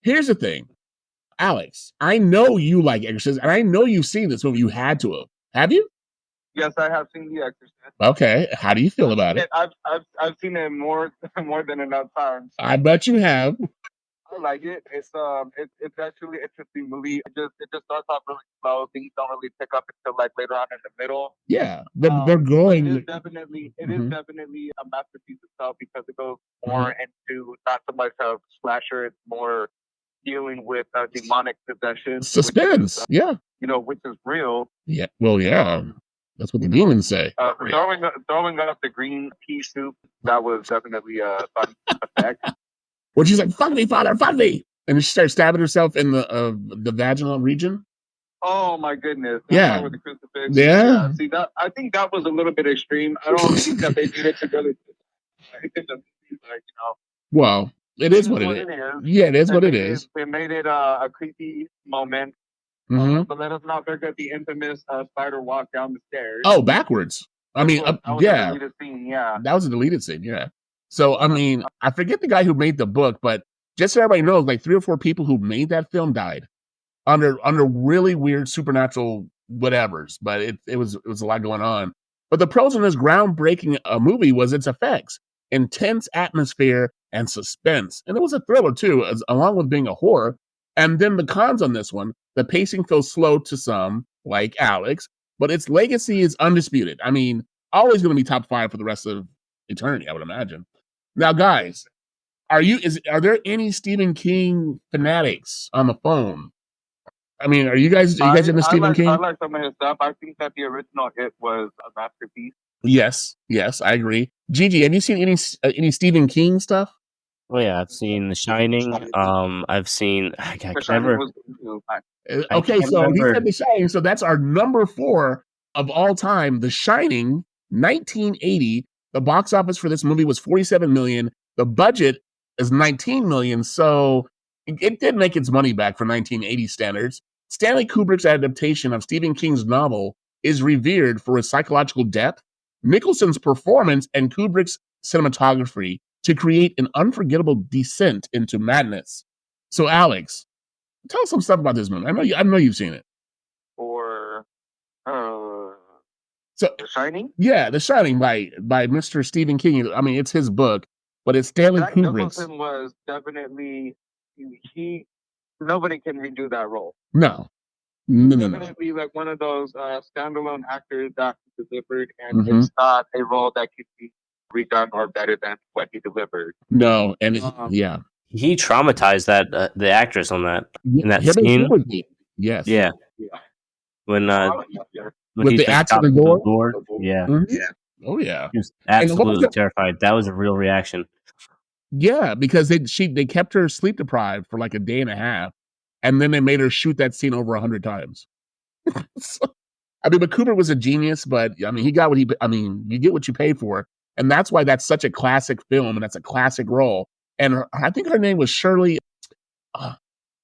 Here's the thing, Alex. I know you like Exorcist, and I know you've seen this movie. You had to have. Have you? Yes, I have seen The Exorcist. Okay. How do you feel about it? I've seen it more more than enough times. I bet you have. I like it. It's actually an interesting movie. It just starts off really slow. Things don't really pick up until like later on in the middle. Yeah, they're But it is going. definitely Mhm, a masterpiece itself because it goes mhm. more into not so much of slasher. It's more dealing with demonic possession, Suspense. Yeah. which is real. Yeah. Well, yeah. Um, That's what the you know, demons say. throwing up the green pea soup, that was definitely a fun effect. Where she's like, "Fuck me, father, fuck me," and she starts stabbing herself in the vaginal region. Oh my goodness, that part Yeah. with the crucifix. Yeah, Yeah. see that I think that was a little bit extreme. I don't think that they did it to really. I think that Well, it it is is what it what is. it is. Yeah, it is They what it made it. is. They made it a creepy moment. Mm-hmm. But let us not forget the infamous spider walk down the stairs. Oh, backwards. I mean, That was a yeah, deleted scene. Yeah. that was a deleted scene. Yeah. So, I mean, I forget the guy who made the book, but just so everybody knows, like 3 or 4 people who made that film died under really weird supernatural whatevers. But it was a lot going on. But the pros in this groundbreaking movie was its effects, intense atmosphere, and suspense, and it was a thriller too, along with being a horror. And then the cons on this one: the pacing feels slow to some, like Alex, but its legacy is undisputed. I mean, always going to be top 5 for the rest of eternity, I would imagine. Now, guys, are there any Stephen King fanatics on the phone? I mean, are you guys into Stephen I King? like some of his stuff. I think that the original It was a masterpiece. Yes, yes, I agree. Gigi, have you seen any Stephen King stuff? Oh yeah, I've seen The Shining. I've seen. The Shining was good too. I Okay, can't so he remember. said The Shining, so that's our number 4 of all time. The Shining, 1980. The box office for this movie was 47 million. The budget is 19 million, so it did make its money back for 1980 standards. Stanley Kubrick's adaptation of Stephen King's novel is revered for its psychological depth, Nicholson's performance, and Kubrick's cinematography to create an unforgettable descent into madness. So, Alex, tell us some stuff about this movie. I know you've seen it. Or uh, So, The Shining. yeah, The Shining by Mr. Stephen King. I mean, it's his book, but it's Stanley Jack Kubrick's. Nicholson was definitely he. Nobody can redo that role. No, no, no, no. Definitely like one of those standalone actors that he delivered, and Mm-hmm. it's not a role that could be redone or better than what he delivered. No, and yeah, He traumatized the actress on that in that him and scene. Kubrick. Yes, Yeah, Yeah. when with he the started axe at the chopping the door. door. Yeah, Mhm. Oh yeah, he was and what was absolutely the terrified. That was a real reaction. Yeah, because they kept her sleep deprived for like a day and a half, and then they made her shoot that scene over 100 times. So, I mean, but Cooper was a genius, but I mean, he got what he. I mean, you get what you pay for, and that's why that's such a classic film, and that's a classic role. And I think her name was Shirley. Uh,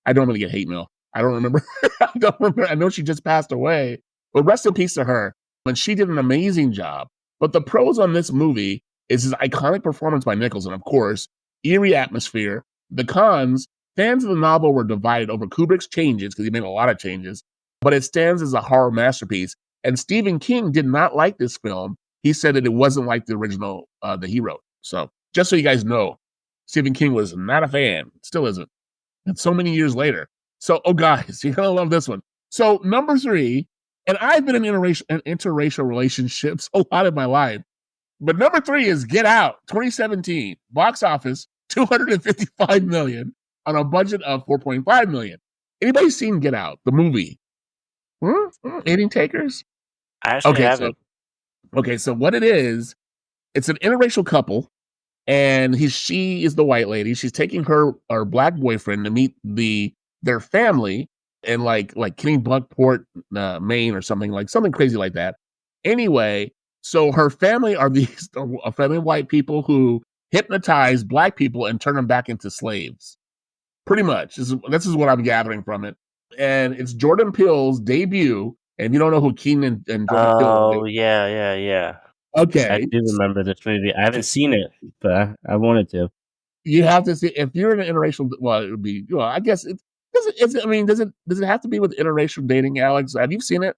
I don't really get hate mail. I don't remember. I don't remember. I know she just passed away, but rest in peace to her. And she did an amazing job. But the pros on this movie is his iconic performance by Nicholson, of course, eerie atmosphere. The cons, fans of the novel were divided over Kubrick's changes because he made a lot of changes, but it stands as a horror masterpiece. And Stephen King did not like this film. He said that it wasn't like the original that he wrote. So just so you guys know, Stephen King was not a fan, still isn't. And so many years later. So, oh guys, you're gonna love this one. So number 3, and I've been in interracial relationships a lot in my life, but number 3 is Get Out, 2017, box office 255 million on a budget of 4.5 million. Anybody seen Get Out, the movie? Any takers? I actually Okay, haven't. so what it is, it's an interracial couple, and she is the white lady. She's taking her black boyfriend to meet their family in like Kennebunkport, Maine, or something crazy like that. Anyway, so her family are a family of white people who hypnotize black people and turn them back into slaves. Pretty much, this is what I'm gathering from it. And it's Jordan Peele's debut. And if you don't know who Keenan and Jordan Peele Oh are, yeah. I okay, do remember this movie. I haven't seen it, but I wanted to. You have to see if you're in an interracial. Well, it would be. Well, I guess it does. I mean, does it have to be with interracial dating, Alex? Have you seen it?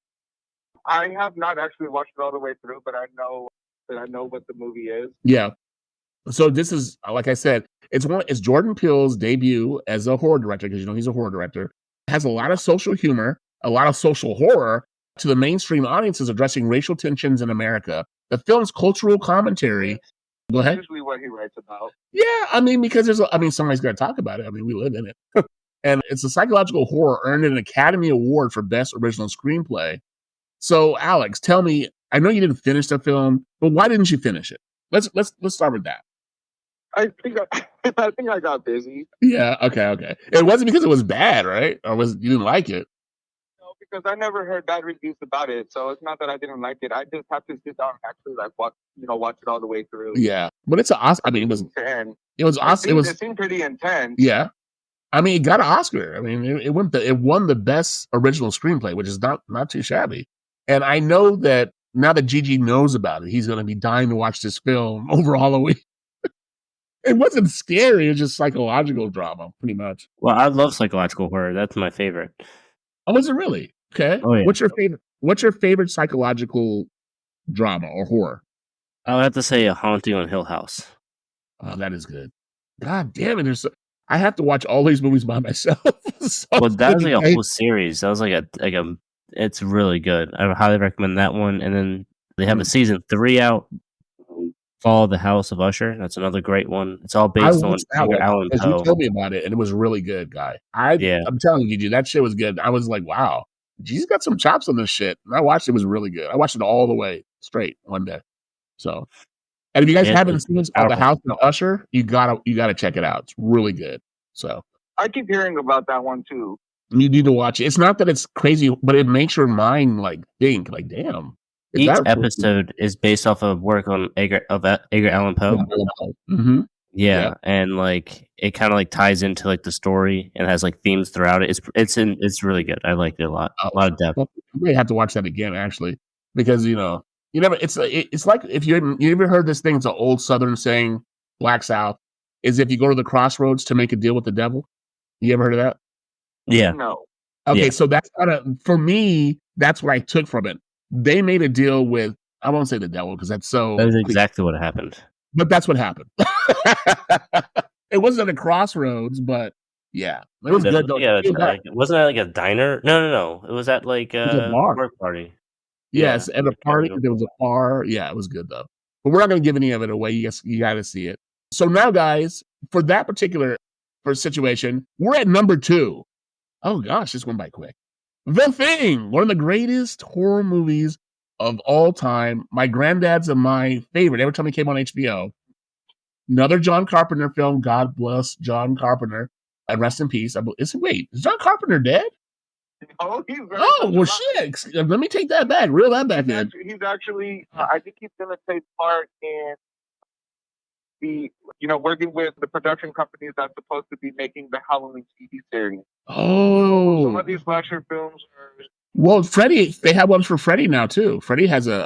I have not actually watched it all the way through, but I know what the movie is. Yeah. So this is like I said, it's Jordan Peele's debut as a horror director because he's a horror director. It has a lot of social humor, a lot of social horror to the mainstream audiences addressing racial tensions in America. The film's cultural commentary. Go ahead. Usually what he writes about. Yeah, I mean because somebody's got to talk about it. I mean we live in it, and it's a psychological horror earned an Academy Award for Best Original Screenplay. So Alex, tell me, I know you didn't finish the film, but why didn't you finish it? Let's start with that. I think I got busy. Yeah, okay. It wasn't because it was bad, right? Or was you didn't like it? No, because I never heard bad reviews about it. So it's not that I didn't like it. I just have to sit down and actually like watch it all the way through. Yeah, but it's an Oscar. I mean, it was awesome. It seemed pretty intense. Yeah, I mean, it got an Oscar. I mean, it won the best original screenplay, which is not too shabby. And I know that now that Gigi knows about it, he's going to be dying to watch this film over Halloween. It wasn't scary. It was just psychological drama, pretty much. Well, I love psychological horror. That's my favorite. Oh, was it really? Okay. Oh, yeah. What's your favorite psychological drama or horror? I would have to say A Haunting on Hill House. Oh, that is good. God damn it! I have to watch all these movies by myself. Well, that was like a whole series. That was like a. It's really good. I would highly recommend that one. And then they have a season 3 out. Follow the House of Usher. That's another great one. It's all based on Edgar Allan Poe. You told me about it, and it was really good, guy. I'm telling you, dude, that shit was good. I was like, wow, G's got some chops on this shit. And I watched it. It was really good. I watched it all the way straight one day. So, and if you guys haven't seen the House of Usher, you gotta check it out. It's really good. So I keep hearing about that one too. You need to watch it. It's not that it's crazy, but it makes your mind like think, like, damn. Each episode is based off of work on Edgar Allan Poe. Mm-hmm. Yeah, and like it kind of like ties into like the story and has like themes throughout it. It's really good. I liked it a lot. A lot of depth. You may have to watch that again actually, because you never. It's like if you ever heard this thing. It's an old Southern saying, Black South, is if you go to the crossroads to make a deal with the devil. You ever heard of that? Yeah. No. Okay, so that's for me. That's what I took from it. They made a deal with, I won't say the devil because that's so. That is exactly what happened. But that's what happened. It wasn't a crossroads, but yeah, it was good though. Yeah, wasn't that like a diner? No. It was at like a work party. Yes, at a party. There was a bar. Yeah, it was good though. But we're not going to give any of it away. You got to see it. So now, guys, for that particular situation, we're at number 2. Oh gosh, this went by quick. The Thing, one of the greatest horror movies of all time. My granddad's and my favorite. Every time it came on HBO. Another John Carpenter film. God bless John Carpenter and rest in peace. Is John Carpenter dead? Oh, shit! Let me take that back. Reel that back in. He's actually. I think he's going to take part in working with the production companies that's supposed to be making the Halloween TV series. Oh, some of these slasher films are. Well, Freddy, they have ones for Freddy now too. Freddy has a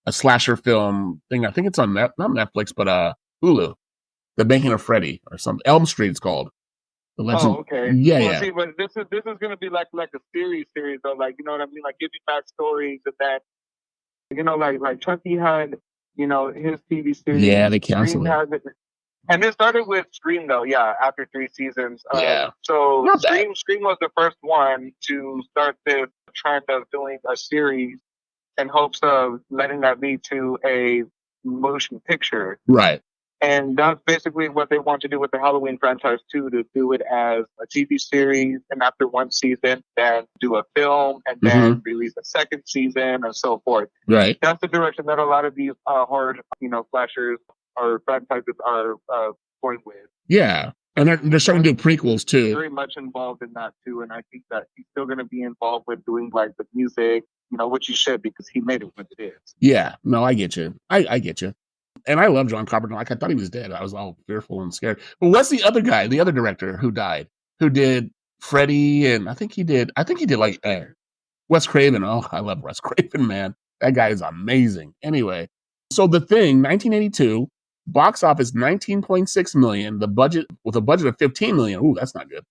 slasher film thing. I think it's on not Netflix, but Hulu. The Making of Freddy or something. Elm Street, it's called. The Legend. Oh, okay. Yeah. See, but this is going to be like a series though. Like, you know what I mean? Like, give you backstories of that. Like Chucky had, his TV series. Yeah, they canceled it. And it started with Scream though. Yeah, after 3 seasons. So Scream was the first one to start this trend of doing a series in hopes of letting that lead to a motion picture. Right. And that's basically what they want to do with the Halloween franchise too, to do it as a TV series, and after 1 season, then do a film, and then release a 2nd season, and so forth. Right. That's the direction that a lot of these horror, slashers or franchises are going with. Yeah, and they're starting to do prequels too. Very much involved in that too, and I think that he's still going to be involved with doing like the music, which he should, because he made it what it is. Yeah, no, I get you. I get you. And I love John Carpenter. Like, I thought he was dead. I was all fearful and scared. But what's the other guy, the other director who died, who did Freddy, and I think he did like Wes Craven. Oh, I love Wes Craven, man. That guy is amazing. Anyway, so The Thing, 1982, Box office 19.6 million. The budget with a budget of 15 million. Ooh, that's not good.